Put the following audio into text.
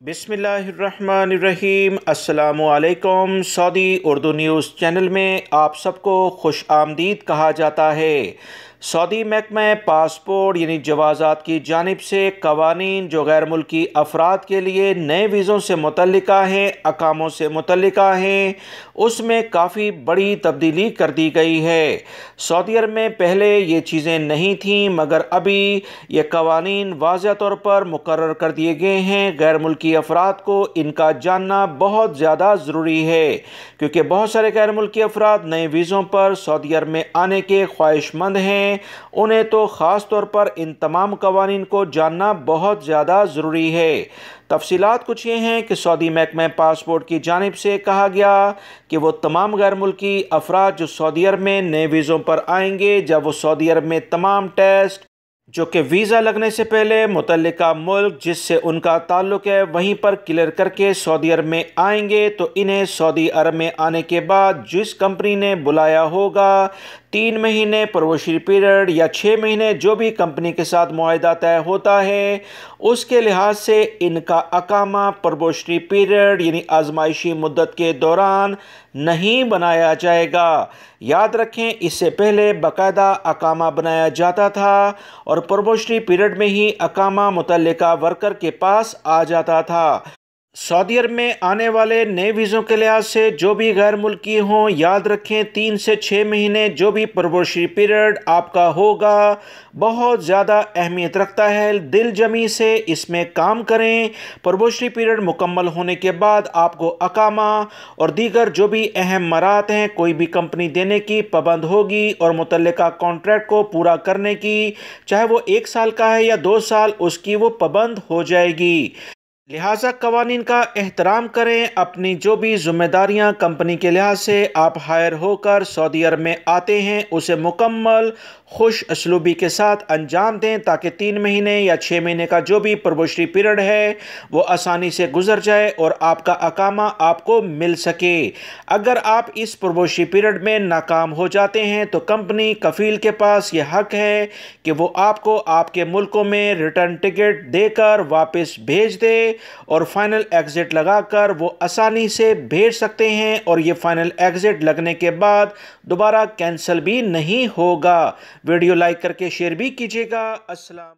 बिस्मिल्लाहिर्रहमानिर्रहीम। अस्सलामुअलैकुम। Saudi Urdu news channel में आप सबको खुश आमदीद कहा जाता है। सऊदी महकमा पासपोर्ट यानी जवाज़ात की जानिब से कवानीन जो गैर मुल्की अफराद के लिए नए वीज़ों से मुतल्लिका हैं, अकामों से मुतल्लिका हैं, उसमें काफ़ी बड़ी तब्दीली कर दी गई है। सऊदी अरब में पहले ये चीज़ें नहीं थीं, मगर अभी ये कवानीन वाज़ह तौर पर मुकर्रर कर दिए गए हैं। गैर मुल्की अफराद को इनका जानना बहुत ज़्यादा ज़रूरी है, क्योंकि बहुत सारे गैर मुल्की अफराद नए वीज़ों पर सऊदी अरब में आने के ख्वाहिशमंद हैं। उन्हें तो ख़ास तौर पर इन तमाम कवानीन को जानना बहुत ज़्यादा ज़रूरी है। तफसीलात कुछ ये हैं कि सऊदी महकमा पासपोर्ट की जानिब से कहा गया कि वो तमाम गैर मुल्की अफराद जो सऊदी अरब में नए वीज़ों पर आएंगे, जब वो सऊदी अरब में तमाम टेस्ट जो कि वीज़ा लगने से पहले मुतल्लिका मुल्क जिससे उनका ताल्लुक़ है वहीं पर क्लियर करके सऊदी अरब में आएंगे, तो इन्हें सऊदी अरब में आने के बाद जिस कंपनी ने बुलाया होगा 3 महीने प्रोबेशनरी पीरियड या 6 महीने जो भी कंपनी के साथ मुआहदा तय होता है, उसके लिहाज से इनका अकामा प्रोबेशनरी पीरियड यानी आजमाइशी मुद्दत के दौरान नहीं बनाया जाएगा। याद रखें, इससे पहले बाकायदा अकामा बनाया जाता था और प्रोबेशनरी पीरियड में ही अकामा मुतल्लिका वर्कर के पास आ जाता था। सऊदी अरब में आने वाले नए वीज़ों के लिहाज से जो भी गैर मुल्की हों, याद रखें 3 से 6 महीने जो भी प्रोबेशनरी पीरियड आपका होगा बहुत ज़्यादा अहमियत रखता है। दिल जमी से इसमें काम करें। प्रोबेशनरी पीरियड मुकम्मल होने के बाद आपको अकामा और दीगर जो भी अहम मराहत हैं कोई भी कंपनी देने की पाबंद होगी और मुतल्लिका कॉन्ट्रैक्ट को पूरा करने की, चाहे वो 1 साल का है या 2 साल, उसकी वो पाबंद हो जाएगी। लिहाजा कवानीन का एहतराम करें। अपनी जो भी जिम्मेदारियां कंपनी के लिहाज से आप हायर होकर सऊदी अरब में आते हैं उसे मुकम्मल खुश असलूबी के साथ अंजाम दें, ताकि 3 महीने या 6 महीने का जो भी प्रोबेशनरी पीरियड है वो आसानी से गुजर जाए और आपका अकामा आपको मिल सके। अगर आप इस प्रोबेशनरी पीरियड में नाकाम हो जाते हैं तो कंपनी कफील के पास ये हक है कि वो आपको आपके मुल्कों में रिटर्न टिकट देकर वापस भेज दे और फाइनल एग्जिट लगाकर वो आसानी से भेज सकते हैं, और ये फाइनल एग्जिट लगने के बाद दोबारा कैंसिल भी नहीं होगा। वीडियो लाइक करके शेयर भी कीजिएगा। अस्सलाम।